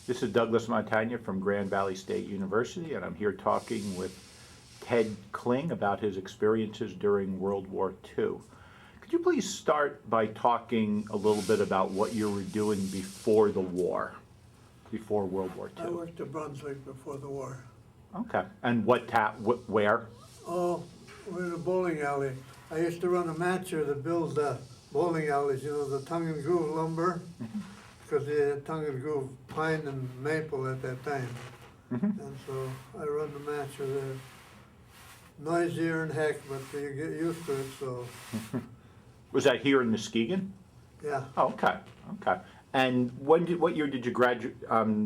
This is Douglas Montagna from Grand Valley State University, and I'm here talking with Ted Kling about his experiences during World War II. Could you please start by talking a little bit about what you were doing before the war, before World War II? I worked at Brunswick before the war. Okay. And where? Oh, we're in a bowling alley. I used to run a matcher that builds the bowling alleys, you know, the tongue and groove lumber, because they had tongue and groove pine and maple at that time. And so I run the matcher there. Noisier and heck, but you get used to it, so. Was that here in Muskegon? Yeah. Oh, okay. Okay. And what year did you graduate?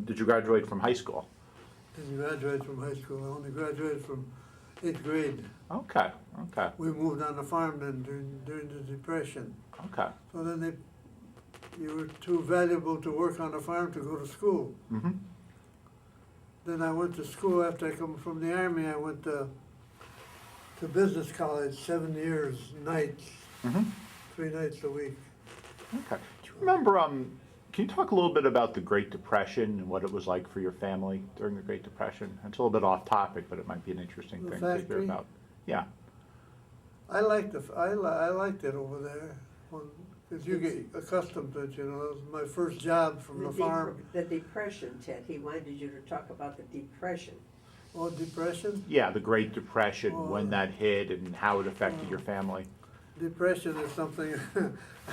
Did you graduate from high school? Didn't graduate from high school. I only graduated from 8th grade. Okay. Okay. We moved on the farm then during the Depression. Okay. So then you were too valuable to work on the farm to go to school. Then I went to school after I come from the Army. I went to business college, 7 years, nights, 3 nights a week. Okay. Do you remember, can you talk a little bit about the Great Depression and what it was like for your family during the Great Depression? It's a little bit off topic, but it might be an interesting thing to hear about. Yeah. I liked it over there, because you get accustomed to it, you know. It was my first job from the farm. The Depression, Ted, he wanted you to talk about the Depression. Oh, Depression? Yeah, the Great Depression, when that hit and how it affected your family. Depression is something,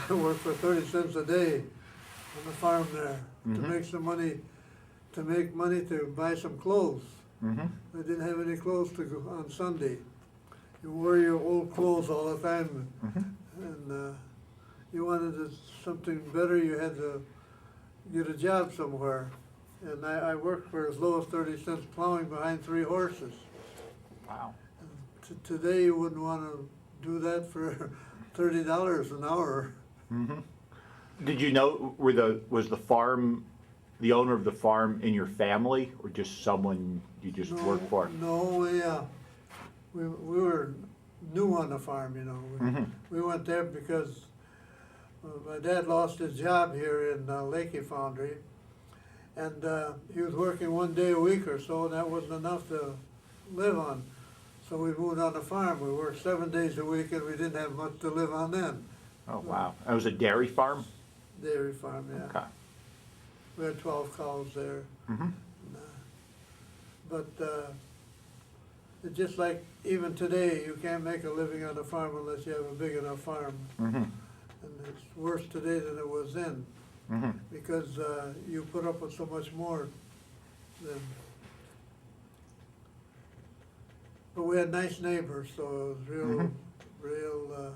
I worked for 30 cents a day on the farm there to make some money, to make money to buy some clothes. I didn't have any clothes to go on Sunday. You wore your old clothes all the time, and you wanted something better, you had to get a job somewhere. And I worked for as low as 30 cents plowing behind 3 horses. Wow. Today you wouldn't want to do that for $30 an hour. Did you know, was the farm, the owner of the farm in your family, or just someone you just worked for? No, we were new on the farm, you know. We went there because my dad lost his job here in Lakey Foundry. And he was working 1 day a week or so, and that wasn't enough to live on. So we moved on the farm. We worked 7 days a week, and we didn't have much to live on then. Oh, wow. It was a dairy farm? Dairy farm, yeah. Okay. We had 12 cows there. But it's just like, even today, you can't make a living on a farm unless you have a big enough farm. And it's worse today than it was then. Because you put up with so much more than. But we had nice neighbors, so it was real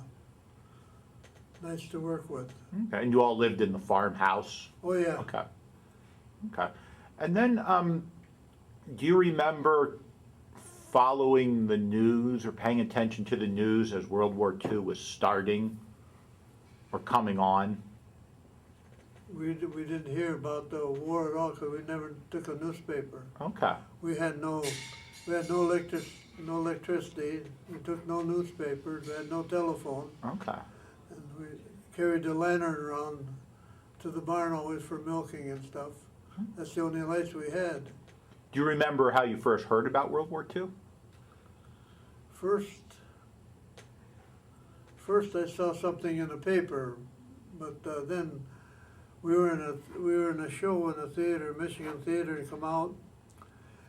nice to work with. Okay. And you all lived in the farmhouse? Oh, yeah. Okay. Okay. And then, do you remember following the news or paying attention to the news as World War II was starting or coming on? We didn't hear about the war at all because we never took a newspaper. Okay. We had no electricity. We took no newspapers. We had no telephone. Okay. And we carried the lantern around to the barn always for milking and stuff. That's the only lights we had. Do you remember how you first heard about World War II? First I saw something in the paper, but then we were in a show in a theater, Michigan Theater, and come out,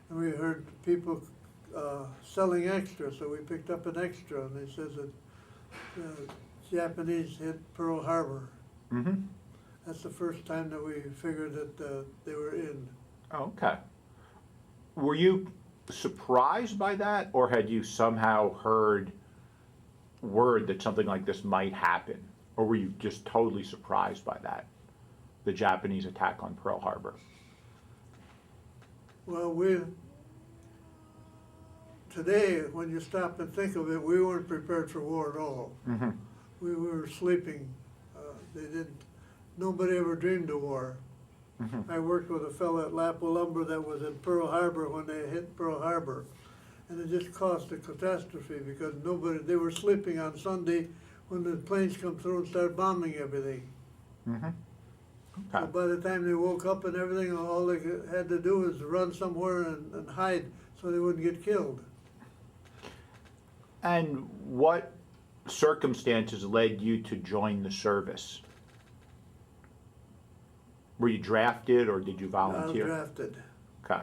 and we heard people selling extras, so we picked up an extra, and they says that the Japanese hit Pearl Harbor. That's the first time that we figured that they were in. Oh, okay. Were you surprised by that, or had you somehow heard word that something like this might happen? Or were you just totally surprised by that, the Japanese attack on Pearl Harbor? Well, today, when you stop and think of it, we weren't prepared for war at all. We were sleeping. Nobody ever dreamed of war. I worked with a fellow at Lapo Lumber that was in Pearl Harbor when they hit Pearl Harbor. And it just caused a catastrophe because they were sleeping on Sunday when the planes come through and start bombing everything. So Okay. by the time they woke up and everything, all they had to do was run somewhere and hide so they wouldn't get killed. And what circumstances led you to join the service? Were you drafted or did you I was volunteer? drafted. Okay.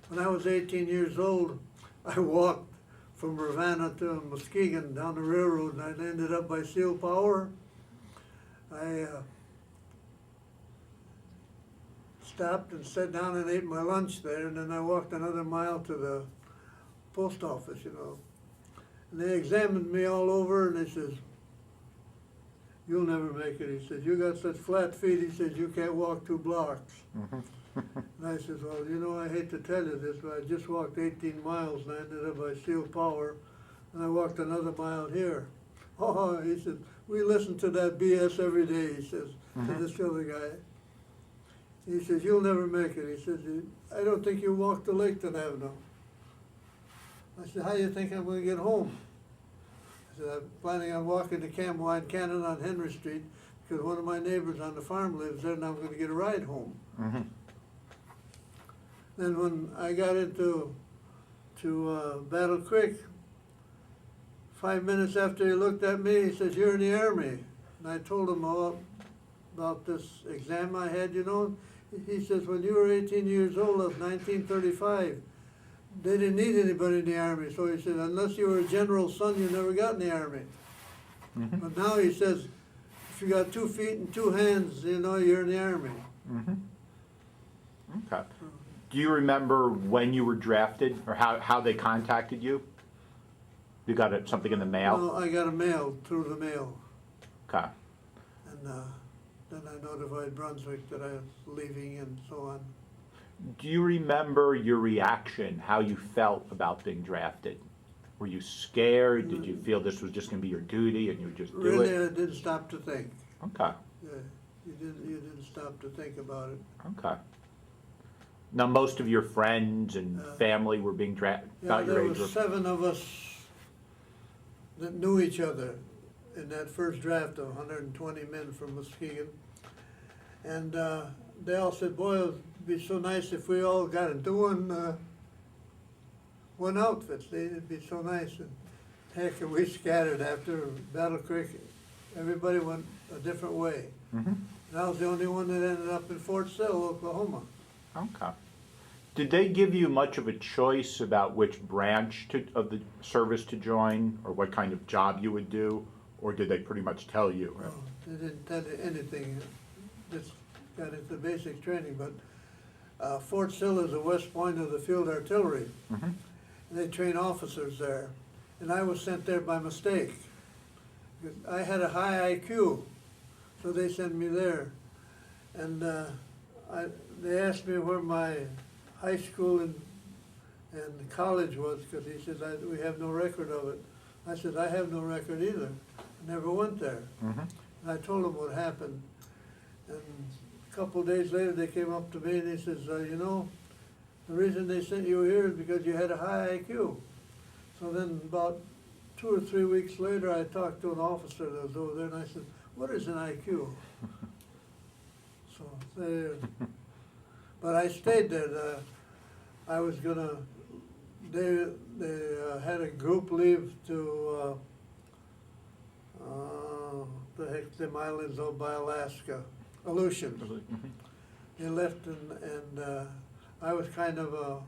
When I was 18 years old, I walked from Ravenna to Muskegon down the railroad, and I ended up by Seal Power. I stopped and sat down and ate my lunch there, and then I walked another mile to the post office, you know. And they examined me all over, and they says, "You'll never make it." He says, "You got such flat feet," he says, "you can't walk 2 blocks." And I says, "Well, you know, I hate to tell you this, but I just walked 18 miles and I ended up by Seal Power, and I walked another mile here." "Oh," he said, "we listen to that BS every day," he says, to this other guy. He says, "You'll never make it." He says, "I don't think you walked the Laketon Avenue." I said, "How do you think I'm gonna get home?" I said, "I'm planning on walking to Camwine Cannon on Henry Street because one of my neighbors on the farm lives there and I'm gonna get a ride home." Mm-hmm. Then when I got into Battle Creek, 5 minutes after he looked at me, he says, "You're in the Army." And I told him all about this exam I had, you know. He says, "When you were 18 years old of 1935, they didn't need anybody in the Army." So he said, "Unless you were a general's son, you never got in the Army." Mm-hmm. But now he says, "If you got 2 feet and 2 hands, you know you're in the Army." Mm-hmm. Okay. Do you remember when you were drafted or how they contacted you? You got something in the mail? No, I got a mail through the mail. Okay. And then I notified Brunswick that I was leaving and so on. Do you remember your reaction, how you felt about being drafted? Were you scared? Did you feel this was just going to be your duty and you would just do Really, it? I didn't stop to think. Okay. Yeah, you didn't stop to think about it. Okay. Now, most of your friends and family were being drafted Yeah, about your there age was group? 7 of us that knew each other in that first draft of 120 men from Muskegon. And they all said, "Boy, it'd be so nice if we all got into one outfit. It'd be so nice." And heck, we scattered after Battle Creek. Everybody went a different way. Mm-hmm. And I was the only one that ended up in Fort Sill, Oklahoma. Okay. Did they give you much of a choice about which branch of the service to join or what kind of job you would do? Or did they pretty much tell you? No, they didn't tell you anything. Just got into basic training. But Fort Sill is the west point of the field artillery. Mm-hmm. And they train officers there. And I was sent there by mistake. I had a high IQ, so they sent me there. And they asked me where my high school and college was, because he says, "We have no record of it." I said, "I have no record either. I never went there." Mm-hmm. And I told them what happened. And a couple of days later, they came up to me and he says, "You know, the reason they sent you here is because you had a high IQ." So then about 2 or 3 weeks later, I talked to an officer that was over there and I said, "What is an IQ?" So but I stayed there. I was gonna, they had a group leave to, the heck, them islands out by Alaska, Aleutians. Mm-hmm. They left and I was kind of a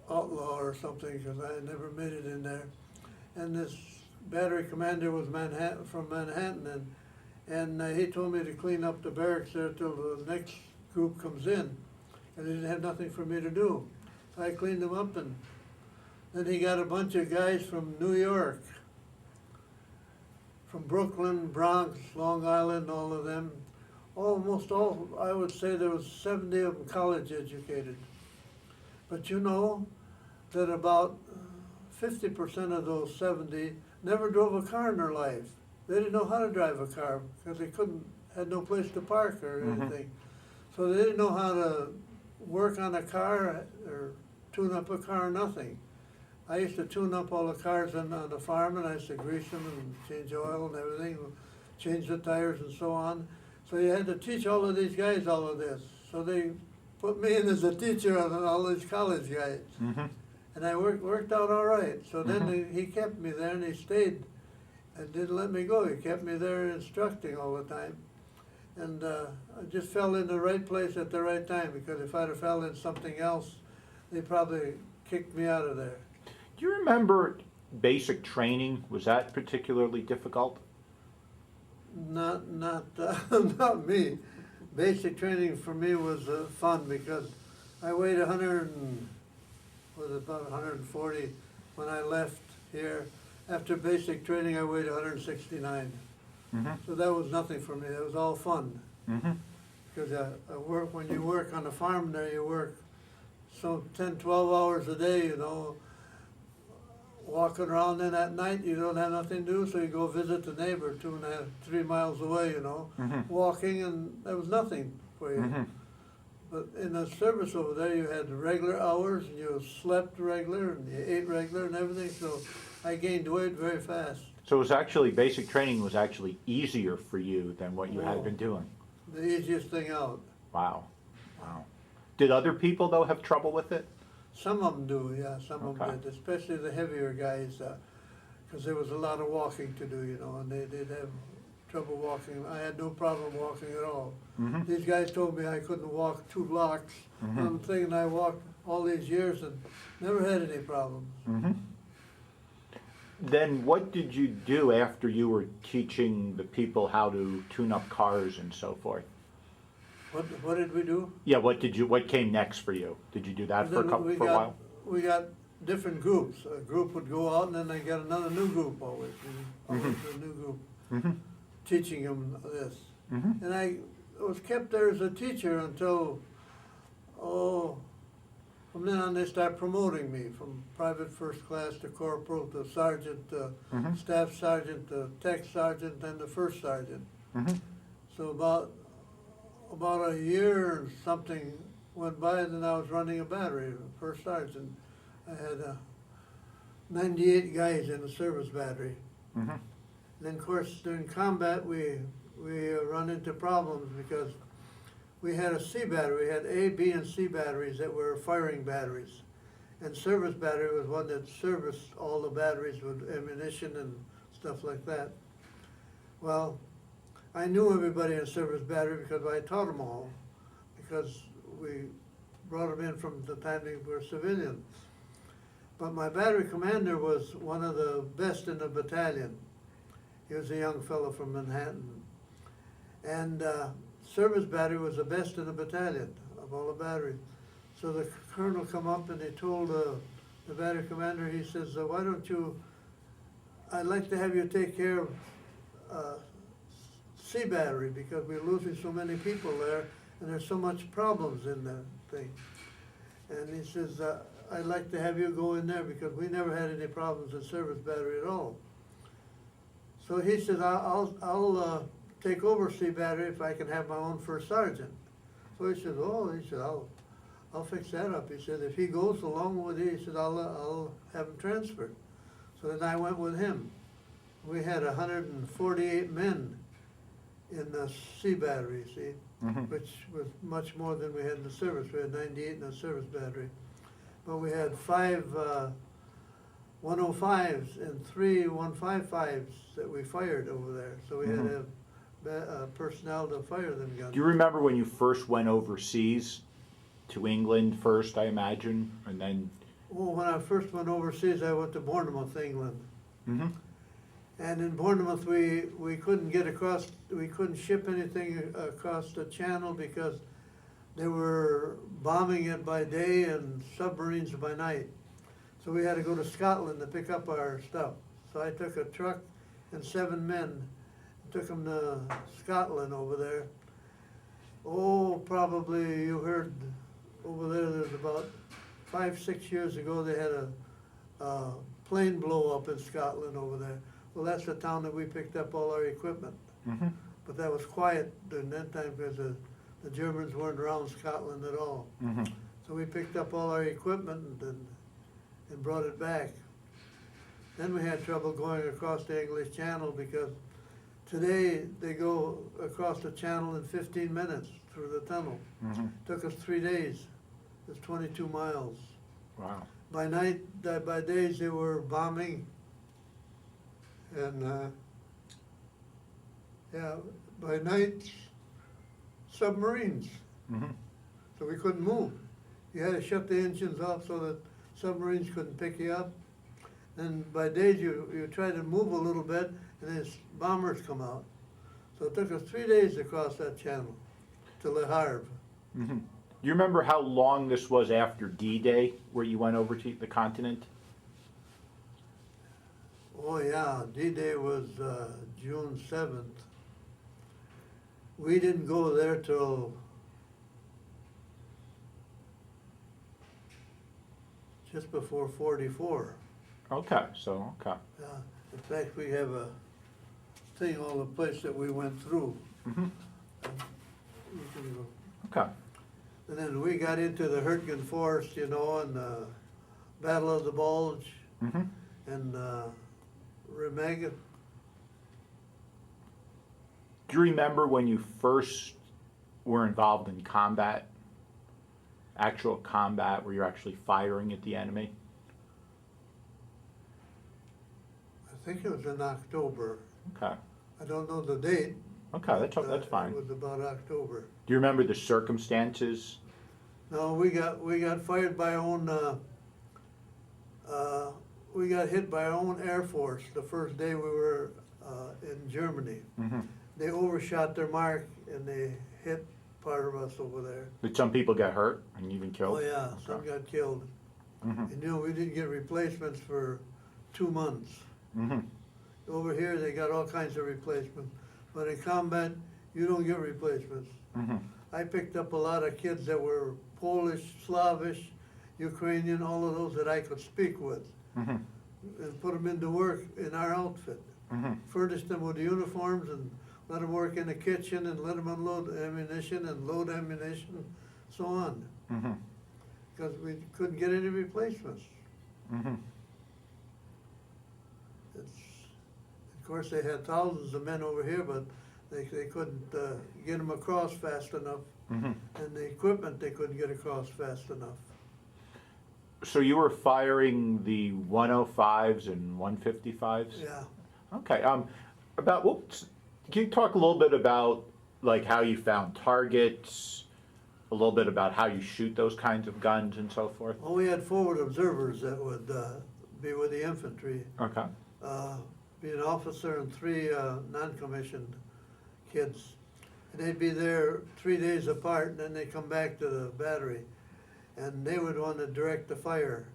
outlaw or something because I had never made it in there. And this battery commander was from Manhattan and he told me to clean up the barracks there till the next group comes in. And he didn't have nothing for me to do. So I cleaned them up and then he got a bunch of guys from New York, from Brooklyn, Bronx, Long Island, all of them. Almost all, I would say there was 70 of them college educated. But you know that about 50% of those 70 never drove a car in their life. They didn't know how to drive a car because they had no place to park or anything. So they didn't know how to work on a car or tune up a car, nothing. I used to tune up all the cars on the farm and I used to grease them and change oil and everything. change the tires and so on. So you had to teach all of these guys all of this. So they put me in as a teacher on all these college guys. Mm-hmm. And I worked out all right. So then he kept me there and he stayed and didn't let me go. He kept me there instructing all the time. And I just fell in the right place at the right time, because if I'd have fell in something else, they probably kicked me out of there. Do you remember basic training? Was that particularly difficult? Not not me. Basic training for me was fun, because I weighed about 140 when I left here. After basic training, I weighed 169. Mm-hmm. So that was nothing for me. It was all fun. Mm-hmm. Because when you work on a farm there, you work 10, 12 hours a day, you know, walking around. Then at night you don't have nothing to do, so you go visit the neighbor 2.5, 3 miles away, you know, walking, and there was nothing for you. Mm-hmm. But in the service over there, you had regular hours, and you slept regular, and you ate regular and everything, so I gained weight very fast. So it was actually, basic training was actually easier for you than what you had Oh. been doing? The easiest thing out. Wow. Wow. Did other people, though, have trouble with it? Some of them do, yeah, some of Okay. them did, especially the heavier guys, because there was a lot of walking to do, you know, and they did have trouble walking. I had no problem walking at all. Mm-hmm. These guys told me I couldn't walk 2 blocks. I'm thinking I walked all these years and never had any problems. Mm-hmm. Then what did you do after you were teaching the people how to tune up cars and so forth? What did we do? Yeah, what came next for you? Did you do that for a while? We got different groups. A group would go out, and then they got another new group always. Always a new group, Mm-hmm. teaching them this. Mm-hmm. And I was kept there as a teacher until, from then on they start promoting me from private first class to corporal to sergeant to staff sergeant to tech sergeant and the first sergeant. Mm-hmm. So about a year and something went by, and then I was running a battery, first sergeant. I had 98 guys in the service battery. Mm-hmm. Then, of course, during combat, we run into problems because we had a C battery. We had A, B, and C batteries that were firing batteries. And service battery was one that serviced all the batteries with ammunition and stuff like that. Well, I knew everybody in service battery because I taught them all, because we brought them in from the time they were civilians. But my battery commander was one of the best in the battalion. He was a young fellow from Manhattan. And service battery was the best in the battalion of all the batteries. So the colonel come up and he told the battery commander, he says, why don't you, I'd like to have you take care of C battery, because we're losing so many people there and there's so much problems in the thing. And he says, I'd like to have you go in there because we never had any problems in service battery at all. So he said, I'll take over C battery if I can have my own first sergeant. So he said, I'll fix that up. He said, if he goes along with you, he said, I'll have him transferred. So then I went with him. We had 148 men in the C battery, see, which was much more than we had in the service. We had 98 in the service battery. But we had 5 105s and 3 155s that we fired over there. So we had to have personnel to fire them guns. Do you remember when you first went overseas to England first, I imagine, and then? Well, when I first went overseas, I went to Bournemouth, England. Mm-hmm. And in Bournemouth, we couldn't get across, we couldn't ship anything across the channel because they were bombing it by day and submarines by night. So we had to go to Scotland to pick up our stuff. So I took a truck and 7 men, took them to Scotland over there. Oh, probably you heard over there's about 5, 6 years ago, they had a plane blow up in Scotland over there. Well, that's the town that we picked up all our equipment. Mm-hmm. But that was quiet during that time because the Germans weren't around Scotland at all. Mm-hmm. So we picked up all our equipment and brought it back. Then we had trouble going across the English Channel because Today, they go across the channel in 15 minutes through the tunnel. Took us 3 days. It's 22 miles. Wow. By night, by days, they were bombing. And, yeah, by night, submarines. So we couldn't move. You had to shut the engines off so that submarines couldn't pick you up. And by days, you try to move a little bit, and then bombers come out. So it took us 3 days to cross that channel to Le Havre. You remember how long this was after D-Day, where you went over to the continent? Oh yeah, D-Day was June 7th. We didn't go there till just before 44. Okay, so, okay. In fact, we have a thing on the place that we went through. You can go. Okay. And then we got into the Hurtgen Forest, you know, and Battle of the Bulge, and Remagen. Do you remember when you first were involved in combat, actual combat, where you're actually firing at the enemy? I think it was in October. Okay. I don't know the date. Okay, that's but, fine. It was about October. Do you remember the circumstances? No, we got fired by our own. We got hit by our own Air Force the first day we were in Germany. They overshot their mark and they hit part of us over there. Did some people get hurt and even killed? Oh yeah, some got killed. And you know, we didn't get replacements for 2 months. Over here, they got all kinds of replacements. But in combat, you don't get replacements. I picked up a lot of kids that were Polish, Slavish, Ukrainian, all of those that I could speak with, and put them into work in our outfit. Furnished them with uniforms and let them work in the kitchen and let them unload ammunition and load ammunition, so on. Because we couldn't get any replacements. Of course, they had thousands of men over here, but they couldn't get them across fast enough. And the equipment they couldn't get across fast enough. So you were firing the 105s and 155s? Yeah. Okay. Can you talk a little bit about like how you found targets, a little bit about how you shoot those kinds of guns and so forth? Well, we had forward observers that would be with the infantry. Okay. Be an officer and 3 non-commissioned kids. And they'd be there 3 days apart, and then they'd come back to the battery. And they would want to direct the fire,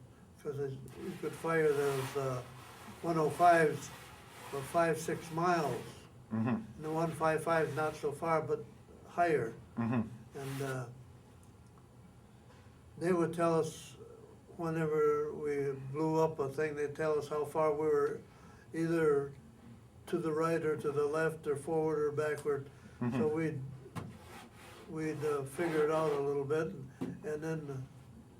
because you could fire those 105s for 5-6 miles. And the 155s not so far, but higher. And they would tell us, whenever we blew up a thing, they'd tell us how far we were, either to the right or to the left or forward or backward. So we'd figure it out a little bit and then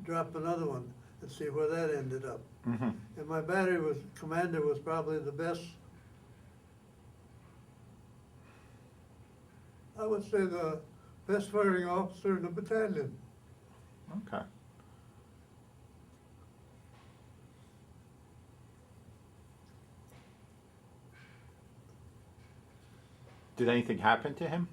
drop another one and see where that ended up. And my battery commander was probably the best, I would say the best firing officer in the battalion. Okay. Did anything happen to him?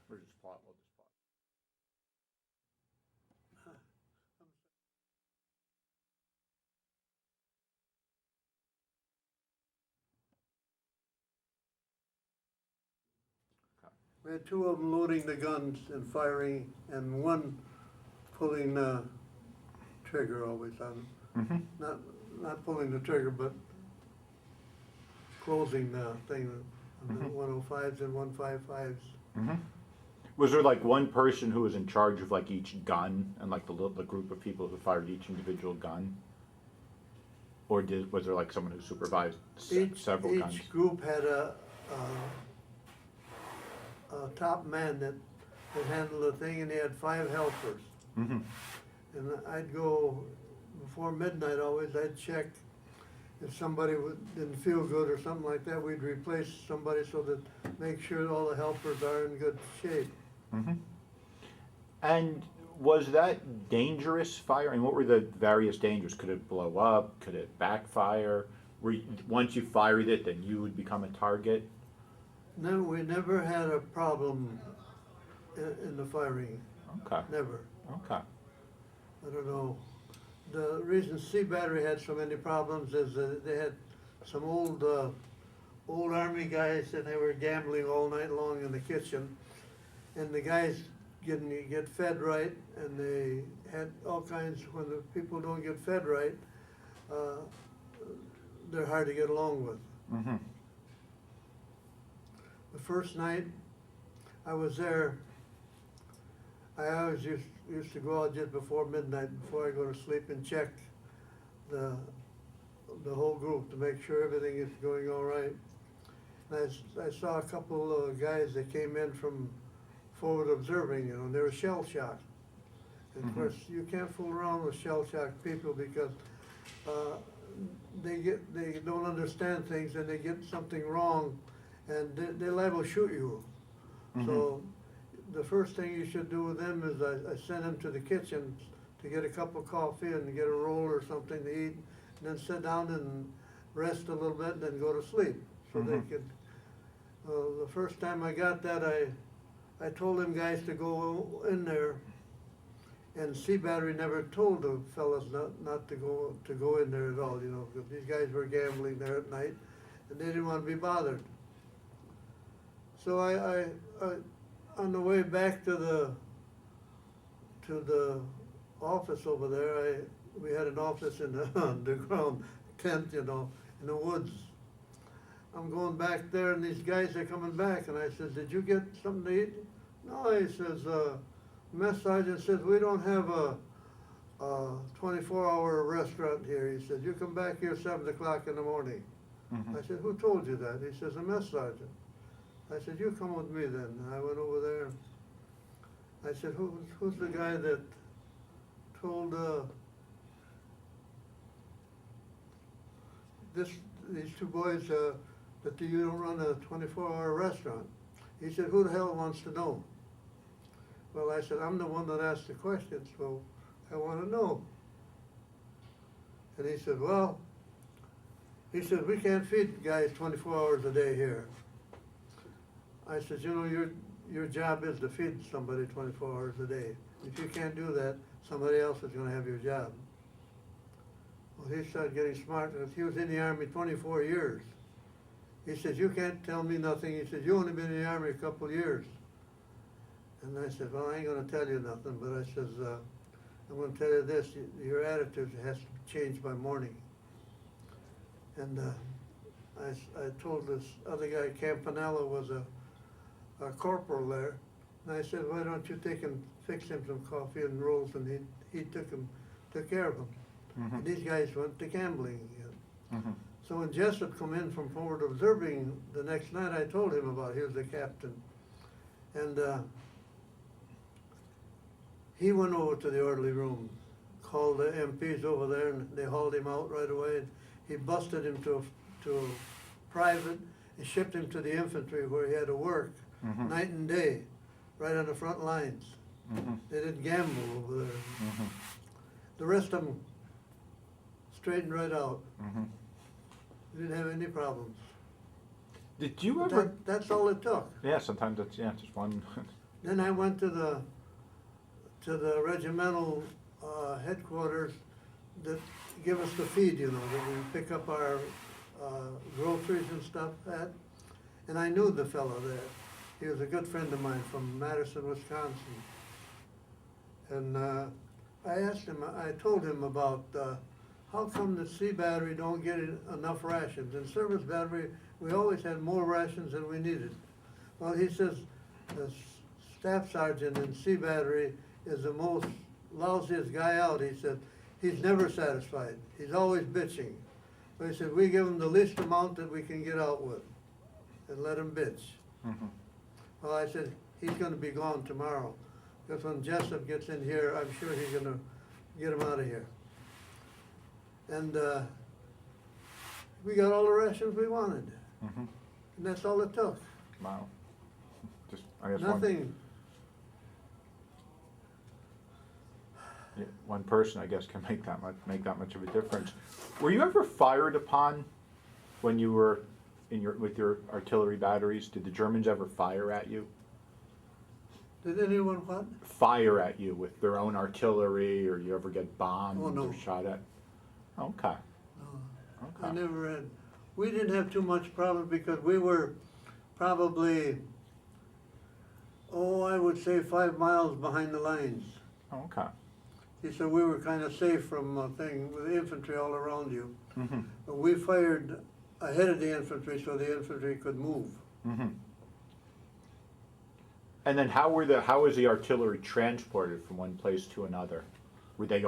We'll just plot. We had 2 of them loading the guns and firing, and 1 pulling the trigger always on them. Not pulling the trigger, but closing the thing on the 105s and 155s. Was there like one person who was in charge of like each gun and like the group of people who fired each individual gun? Or was there like someone who supervised several guns? Each group had a top man that handled the thing, and he had 5 helpers. Mm-hmm. And I'd go before midnight always, I'd check if somebody didn't feel good or something like that, we'd replace somebody so that, make sure all the helpers are in good shape. Mm-hmm. And was that dangerous fire? And what were the various dangers? Could it blow up? Could it backfire? Once you fired it, then you would become a target? No, we never had a problem in the firing, Okay, never. okay. I don't know. The reason Sea Battery had so many problems is they had some old army guys, and they were gambling all night long in the kitchen. And the guys get fed right, and they had all kinds, when the people don't get fed right, they're hard to get along with. Mm-hmm. The first night I was there, I always used to go out just before midnight, before I go to sleep, and check the whole group to make sure everything is going all right. And I saw a couple of guys that came in from forward observing, you know, and they were shell shocked. And of course, you can't fool around with shell shocked people, because they don't understand things, and they get something wrong, and they're liable to shoot you. Mm-hmm. So the first thing you should do with them is I send them to the kitchen to get a cup of coffee and get a roll or something to eat, and then sit down and rest a little bit, and then go to sleep. So they could. The first time I got that, I told them guys to go in there, and Sea Battery never told the fellas not to go in there at all, you know, because these guys were gambling there at night, and they didn't want to be bothered. So I on the way back to the office over there, we had an office in the underground tent, you know, in the woods. I'm going back there, and these guys are coming back, and I said, "Did you get something to eat?" "No," he says, "Mess sergeant says we don't have a 24-hour restaurant here." He said, "You come back here 7 o'clock in the morning." Mm-hmm. I said, "Who told you that?" He says, "The mess sergeant." I said, "You come with me then." And I went over there. I said, who's the guy that told these 2 boys that you don't run a 24-hour restaurant? He said, "Who the hell wants to know?" Well, I said, "I'm the one that asked the question, so I want to know." And he said, "Well," he said, "we can't feed guys 24 hours a day here." I said, "You know, your job is to feed somebody 24 hours a day. If you can't do that, somebody else is going to have your job." Well, he started getting smart, because he was in the Army 24 years. He says, "You can't tell me nothing." He says, "You only been in the Army a couple of years." And I said, "Well, I ain't going to tell you nothing, but I says, I'm going to tell you this, your attitude has to change by morning." And I told this other guy, Campanella was a corporal there, and I said, "Why don't you take and fix him some coffee and rolls?" And he took care of him. Mm-hmm. And these guys went to gambling again. Mm-hmm. So when Jessup come in from forward observing the next night, I told him about it. He was the captain. And he went over to the orderly room, called the MPs over there, and they hauled him out right away. He busted him to a private and shipped him to the infantry, where he had to work night and day, right on the front lines. Mm-hmm. They didn't gamble over there. Mm-hmm. The rest of them straightened right out. Mm-hmm. They didn't have any problems. Did you But ever? that's all it took. Yeah, sometimes that's just one. Then I went to the regimental headquarters that give us the feed, you know, that we pick up our groceries and stuff at. And I knew the fellow there. He was a good friend of mine from Madison, Wisconsin. And I asked him, I told him about how come the Sea Battery don't get enough rations? In Service Battery, we always had more rations than we needed. Well, he says the staff sergeant in Sea Battery is the most lousiest guy out. He said he's never satisfied. He's always bitching. But he said we give him the least amount that we can get out with, and let him bitch. Mm-hmm. Well, I said, he's gonna be gone tomorrow, because when Jessup gets in here, I'm sure he's gonna get him out of here. And, we got all the rations we wanted, Mhm. and that's all it took. Wow. Just, I guess Nothing, one person, I guess, can make that much of a difference. Were you ever fired upon when you were with your artillery batteries? Did the Germans ever fire at you? did anyone what? Fire at you with their own artillery, or you ever get bombed Oh, no. or shot at? Okay. No, Okay. I never had, we didn't have too much problem because we were probably, I would say 5 miles behind the lines. Okay. So we were kind of safe from a thing with the infantry all around you. Mm-hmm. But we fired ahead of the infantry so the infantry could move. Mm-hmm. And then how was the artillery transported from one place to another? Was it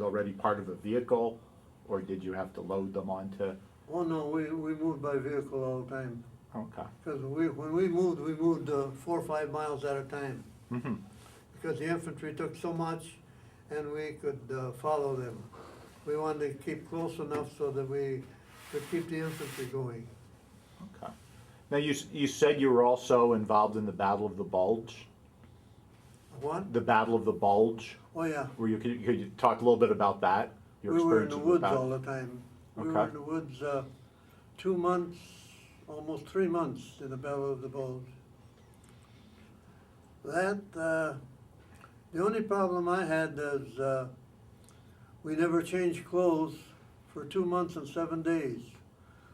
already part of a vehicle, or did you have to load them onto? Oh no, we moved by vehicle all the time. Okay. Because when we moved 4 or 5 miles at a time. Mm-hmm. Because the infantry took so much and we could follow them. We wanted to keep close enough so that we could keep the infantry going. Okay. Now you said you were also involved in the Battle of the Bulge. What? The Battle of the Bulge. Oh yeah. Could you talk a little bit about that? Your We were in experience the with woods battle? all the time. We were Okay. in the woods 2 months, almost 3 months in the Battle of the Bulge. The only problem I had is we never changed clothes for 2 months and 7 days.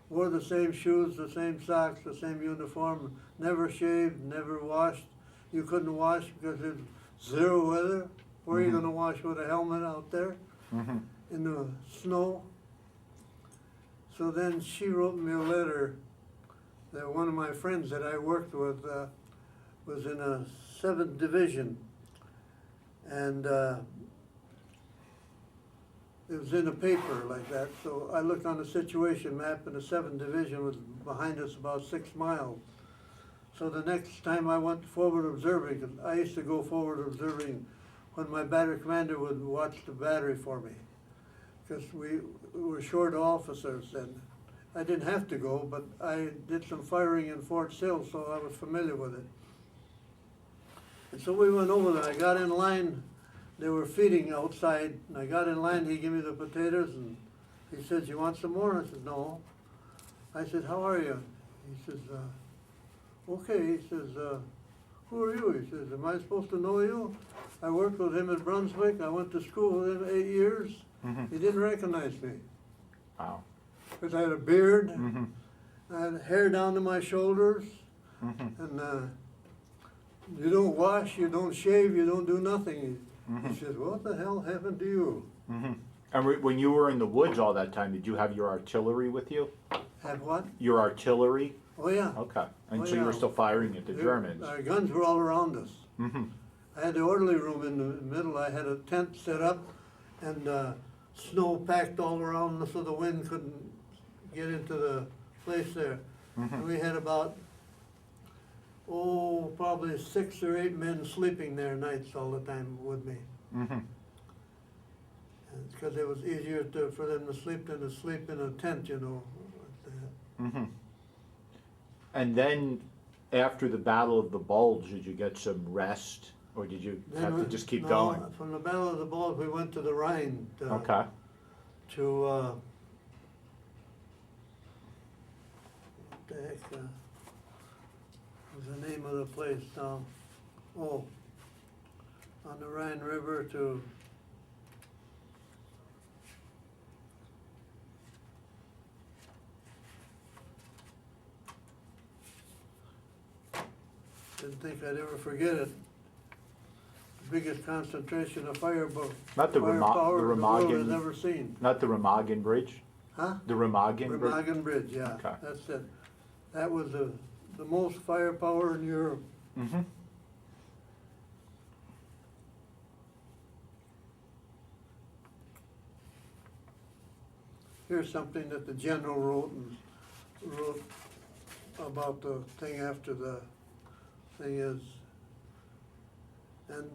Wore the same shoes, the same socks, the same uniform, never shaved, never washed. You couldn't wash because it's 0 weather. Where are you Mhm. gonna wash with a helmet out there Mm-hmm. in the snow? So then she wrote me a letter that one of my friends that I worked with was in a 7th Division. And it was in a paper like that. So I looked on the situation map and the 7th Division was behind us about 6 miles. So the next time I went forward observing, 'cause I used to go forward observing when my battery commander would watch the battery for me. Because we were short officers and I didn't have to go, but I did some firing in Fort Sill, so I was familiar with it. And so we went over there. I got in line. They were feeding outside. And I got in line. He gave me the potatoes, and he said, "You want some more?" I said, "No." I said, "How are you?" He says, "Okay." He says, "Who are you?" He says, "Am I supposed to know you? I worked with him in Brunswick. I went to school with him 8 years." Mhm. He didn't recognize me Wow. because I had a beard. Mm-hmm. I had hair down to my shoulders. Mm-hmm. And you don't wash, you don't shave, you don't do nothing. Mhm. He says, "What the hell happened to you?" Mm-hmm. And when you were in the woods all that time, did you have your artillery with you? Have what? Your artillery? Oh yeah. Okay. And Oh, so you were yeah. still firing at the Germans? Our guns were all around us. Mm-hmm. I had the orderly room in the middle. I had a tent set up and snow packed all around us so the wind couldn't get into the place there. Mhm. And we had about, probably 6 or 8 men sleeping there nights all the time with me. Mm-hmm. Because it was easier for them to sleep than to sleep in a tent, you know. Mm-hmm. And then, after the Battle of the Bulge, did you get some rest, or did you have to just keep No, going? From the Battle of the Bulge, we went to the Rhine. Okay. To, what the heck, was the name of the place now? On the Rhine River to, didn't think I'd ever forget it. The biggest concentration of firepower Not the the world has Remagen, ever seen. not the Remagen Bridge? Huh? The Remagen Bridge? Remagen Bridge, yeah, Okay. that's it. That was the most firepower in Europe. Mm-hmm. Here's something that the general wrote about the thing after the thing is. And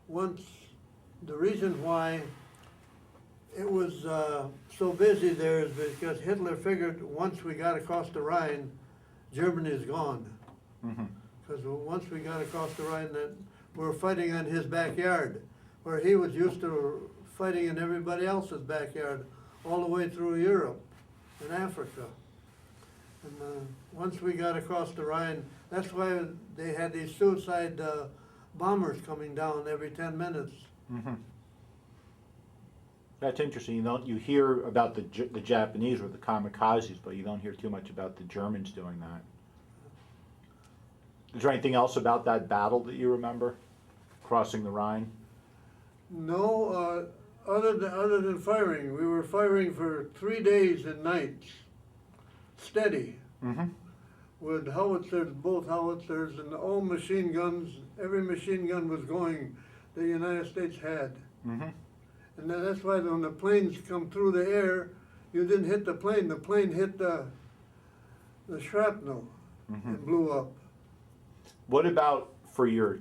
once, the reason why it was so busy there is because Hitler figured once we got across the Rhine, Germany is gone. Because once we got across the Rhine, that we were fighting in his backyard, where he was used to fighting in everybody else's backyard, all the way through Europe and Africa. And once we got across the Rhine, that's why they had these suicide bombers coming down every 10 minutes. That's interesting. You hear about the Japanese or the kamikazes, but you don't hear too much about the Germans doing that. Is there anything else about that battle that you remember, crossing the Rhine? No, other than firing. We were firing for 3 days and nights, steady, with howitzers, both howitzers, and all machine guns. Every machine gun was going, the United States had. And that's why when the planes come through the air, you didn't hit the plane hit the shrapnel and blew up. What about for your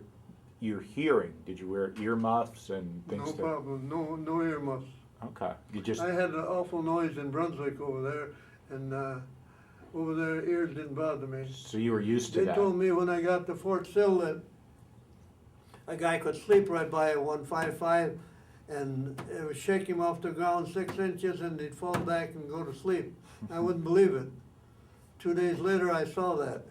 hearing? Did you wear earmuffs and things? No problem, no earmuffs. Okay, you just. I had an awful noise in Brunswick over there, and over there ears didn't bother me. So you were used to They that. told me when I got to Fort Sill that a guy could sleep right by a 155, and it would shake him off the ground 6 inches, and he'd fall back and go to sleep. I wouldn't believe it. 2 days later, I saw that.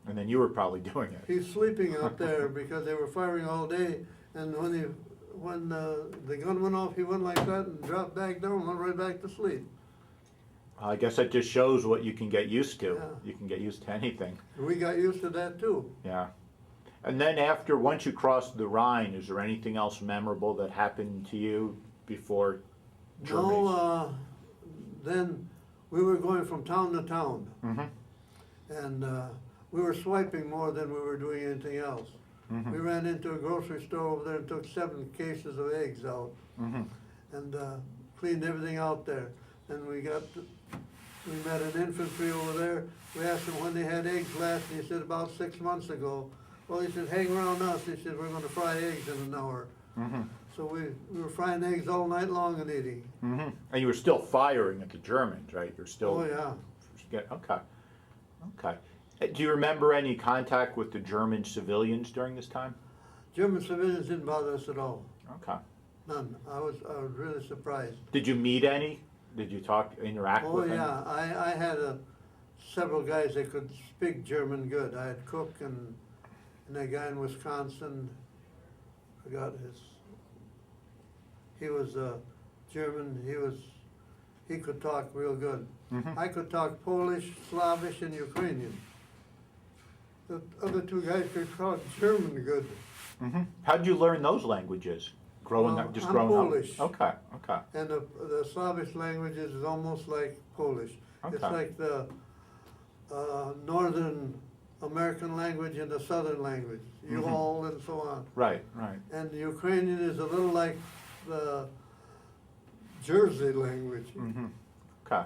And then you were probably doing it. He's sleeping out there because they were firing all day, and when the gun went off, he went like that and dropped back down and went right back to sleep. I guess that just shows what you can get used to. Yeah. You can get used to anything. We got used to that too. Yeah. And then once you crossed the Rhine, is there anything else memorable that happened to you before Germany? No, then we were going from town to town. And we were swiping more than we were doing anything else. We ran into a grocery store over there and took 7 cases of eggs out and cleaned everything out there. And we met an infantry over there. We asked him when they had eggs last, and he said about 6 months ago. Well, he said, hang around us. He said, we're going to fry eggs in an hour. So we were frying eggs all night long and eating. And you were still firing at the Germans, right? You're still. Oh, yeah. Okay. Okay. Do you remember any contact with the German civilians during this time? German civilians didn't bother us at all. Okay. None. I was really surprised. Did you meet any? Did you interact with any? Oh, yeah. I had several guys that could speak German good. I had Cook and that guy in Wisconsin, forgot he was German. He could talk real good. I could talk Polish, Slavish, and Ukrainian. The other 2 guys could talk German good. How did you learn those languages? Growing up. I'm Polish. Okay. Okay. And the Slavish language is almost like Polish. Okay. It's like the Northern American language and the Southern language, you all and so on. Right. Right. And the Ukrainian is a little like the Jersey language. Okay.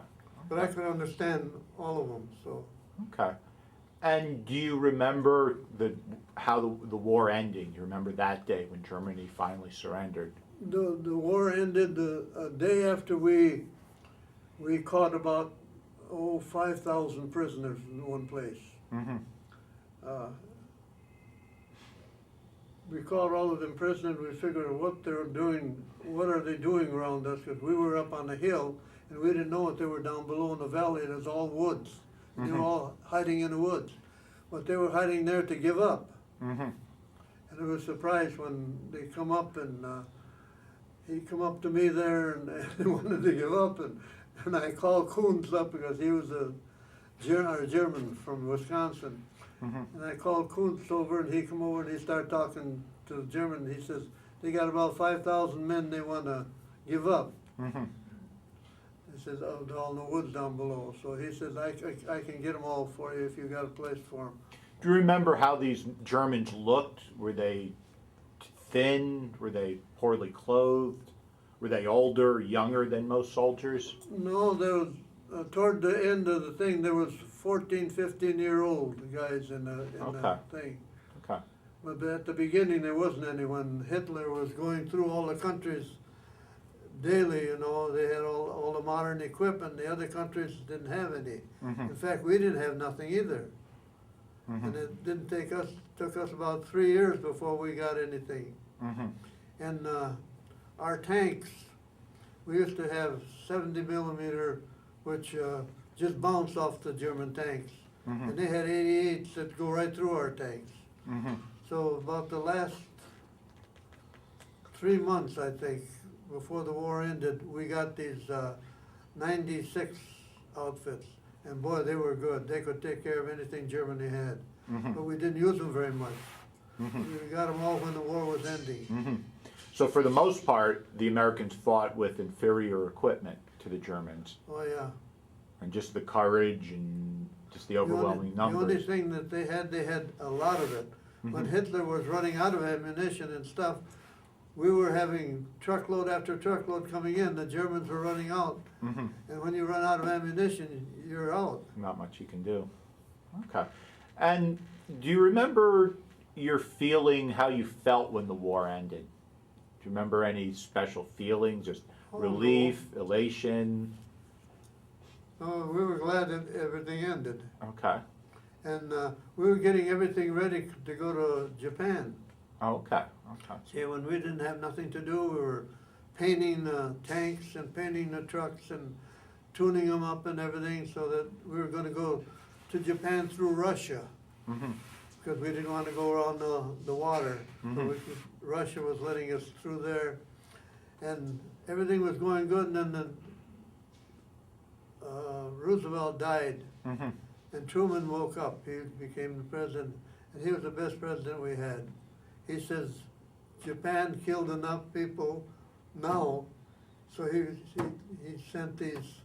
But I could understand all of them, so. Okay. And do you remember how the war ended? You remember that day when Germany finally surrendered? The war ended a day after we caught about 5,000 prisoners in one place. We caught all of them prisoners. We figured what they were doing, what are they doing around us? Because we were up on the hill and we didn't know what they were down below in the valley. And it was all woods. They were all hiding in the woods, but they were hiding there to give up. And I was surprised when they come up and he come up to me there and he wanted to give up, and I called Coons up because he was a German from Wisconsin. And I called Kuntz over, and he come over and he started talking to the German. He says, they got about 5,000 men they want to give up. He says, oh, they're all in the woods down below. So he says, I can get them all for you if you got a place for them. Do you remember how these Germans looked? Were they thin? Were they poorly clothed? Were they older, younger than most soldiers? No, there was, toward the end of the thing, there was 14, 15-year-old guys in the Okay. thing. Okay. But at the beginning, there wasn't anyone. Hitler was going through all the countries daily, you know. They had all the modern equipment. The other countries didn't have any. Mhm. In fact, we didn't have nothing either. And it didn't took us about 3 years before we got anything. Mhm. And our tanks, we used to have 70 millimeter, which just bounced off the German tanks. Mhm. And they had 88s that go right through our tanks. Mhm. So about the last 3 months, I think, before the war ended, we got these 96 outfits. And boy, they were good. They could take care of anything Germany had. Mhm. But we didn't use them very much. Mhm. We got them all when the war was ending. Mhm. So for the most part, the Americans fought with inferior equipment to the Germans, Oh, yeah. and just the courage and just the overwhelming The only numbers. thing that they had a lot of it. When Mhm. Hitler was running out of ammunition and stuff, we were having truckload after truckload coming in. The Germans were running out. Mhm. And when you run out of ammunition, you're out. Not much you can do. Okay. And do you remember your feeling, how you felt when the war ended? Do you remember any special feelings, just Oh, relief, elation? Oh, we were glad that everything ended. Okay. And we were getting everything ready to go to Japan. Okay. Okay. See, when we didn't have nothing to do, we were painting the tanks and painting the trucks and tuning them up and everything so that we were gonna go to Japan through Russia, Mhm. because we didn't want to go around the water. So Mhm. Russia was letting us through there, and everything was going good, and then Roosevelt died, Mhm. and Truman woke up. He became the president, and he was the best president we had. He says, Japan killed enough people now, so he sent these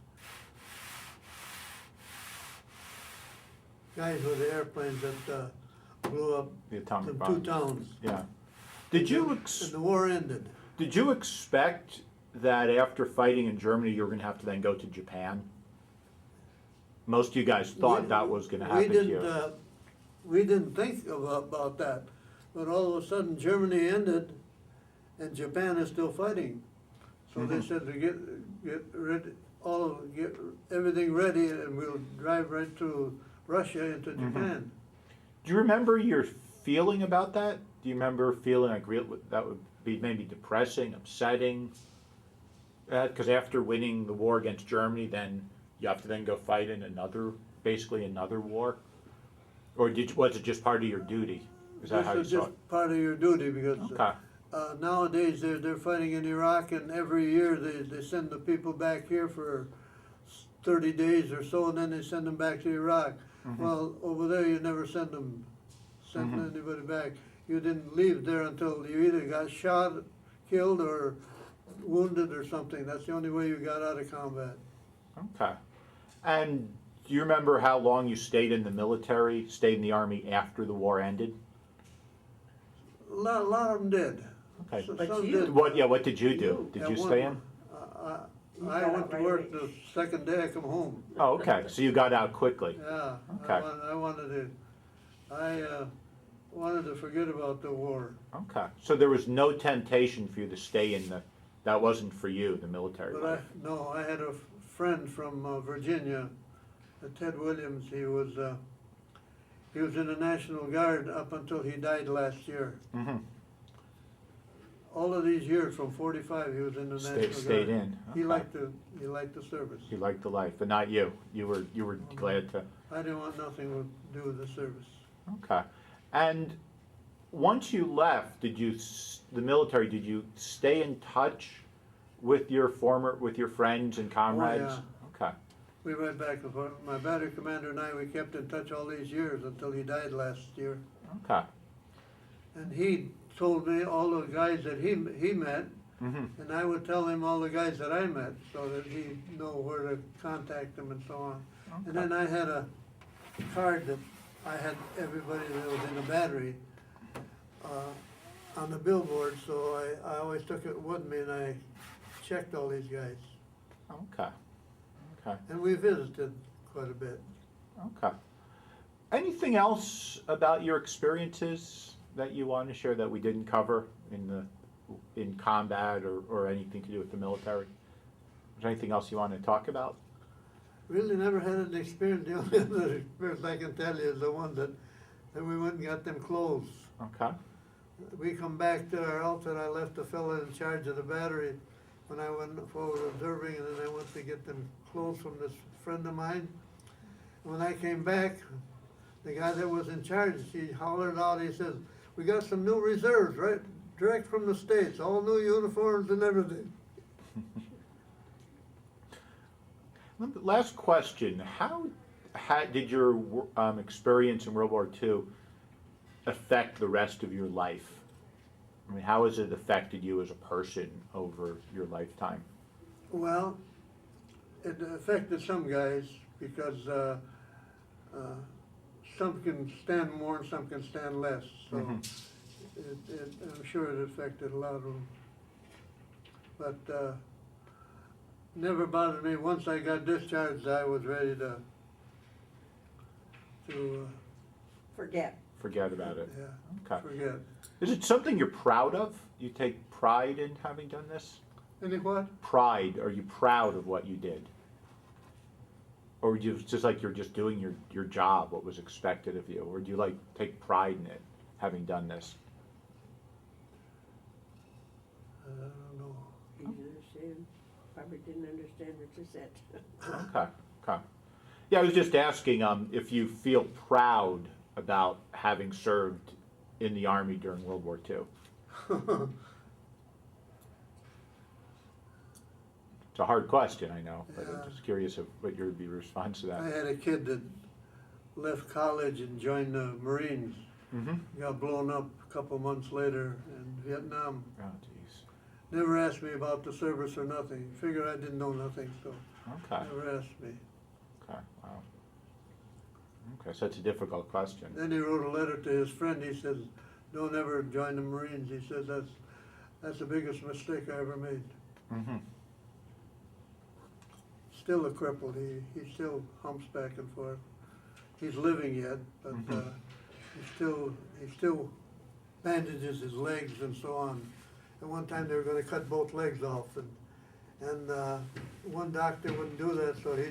guys with the airplanes that blew up The the atomic two bombs. towns. Yeah. Did you And the war ended. did you expect that after fighting in Germany you were going to have to then go to Japan? Most of you guys thought that was going to happen to you. We didn't think about that, but all of a sudden Germany ended, and Japan is still fighting. So they Mhm. said to get everything ready, and we'll drive right through Russia into Japan. Do you remember your feeling about that? Do you remember feeling like that would be maybe depressing, upsetting? Because after winning the war against Germany, then you have to then go fight in basically another war? Or was it just part of your duty? Is that how you This is saw just it? part of your duty, because Okay. nowadays they're fighting in Iraq, and every year they send the people back here for 30 days or so, and then they send them back to Iraq. Well, over there you never send anybody back. You didn't leave there until you either got shot, killed, or wounded or something. That's the only way you got out of combat. Okay. And do you remember how long you stayed in the military, stayed in the Army after the war ended? A lot of them did. Okay. But Some you- did. What did you do? Did At you one stay point, in? You I got went out to right work away. the second day I come home. Oh, okay. So you got out quickly. Yeah, Okay. I wanted to forget about the war. Okay. So there was no temptation for you to stay in that wasn't for you, the military But life. I had a friend from Virginia, Ted Williams. He was in the National Guard up until he died last year. Mm-hmm. All of these years, from 45, he was in the National Guard. Stayed in. He Okay. liked the service. You liked the life, but not you. You were glad to. I didn't want nothing to do with the service. Okay. And once you left, the military, did you stay in touch with your friends and comrades? Okay. We went back, my battery commander and I, we kept in touch all these years until he died last year. Okay. And he told me all the guys that he met, Mm-hmm. and I would tell him all the guys that I met, so that he'd know where to contact them and so on. And then I had a card that I had everybody that was in the battery on the billboard, so I always took it with me, and I checked all these guys. Okay. Okay. And we visited quite a bit. Okay. Anything else about your experiences that you want to share that we didn't cover in combat or anything to do with the military? Is there anything else you want to talk about? Really never had an experience. The only other experience I can tell you is the one that we went and got them clothes. Okay. We come back to our outfit. I left the fella in charge of the battery when I went forward observing, and then I went to get them clothes from this friend of mine. When I came back, the guy that was in charge, he hollered out, he says, "We got some new reserves, right, direct from the States, all new uniforms and everything." Last question. How did your experience in World War II affect the rest of your life? I mean, how has it affected you as a person over your lifetime? Well, it affected some guys because some can stand more and some can stand less. So I'm sure it affected a lot of them. But never bothered me. Once I got discharged, I was ready to Forget about it. yeah, Okay. forget. Is it something you're proud of? You take pride in having done this? Any what? Pride. Are you proud of what you did? Or do you just like you're just doing your job, what was expected of you? Or do you like take pride in it, having done this? I don't know. He didn't understand, probably didn't understand what you said. Okay. Okay. Yeah, I was just asking if you feel proud about having served in the Army during World War II. It's a hard question, I know, but Yeah. I'm just curious of what your response to I that. had a kid that left college and joined the Marines. Mm-hmm. Got blown up a couple months later in Vietnam. Oh, geez. Never asked me about the service or nothing. Figured I didn't know nothing, so Okay. never asked me. Okay. Wow. Okay, so it's a difficult question. Then he wrote a letter to his friend. He says, "Don't ever join the Marines." He says, that's the biggest mistake I ever made." Mm-hmm. Still a cripple. He still humps back and forth. He's living yet, but he still bandages his legs and so on. At one time they were going to cut both legs off, and one doctor wouldn't do that, so he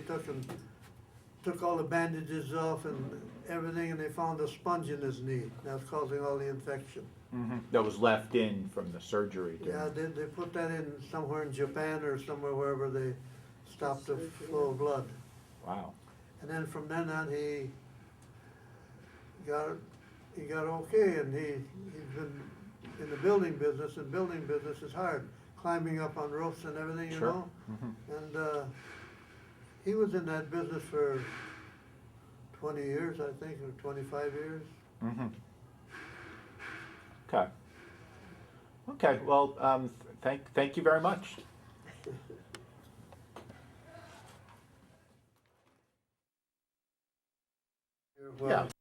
took all the bandages off and everything, and they found a sponge in his knee. That's causing all the infection. Mm-hmm. That was left in from the surgery. Yeah, they put that in somewhere in Japan or somewhere wherever they stopped the flow of blood. Wow. And then from then on, he got okay, and he's been in the building business, and building business is hard, climbing up on roofs and everything, you Sure. know. Mm-hmm. And he was in that business for 20 years, I think, or 25 years. Mm-hmm. Okay. Okay. Well, thank you very much. Well, Yeah.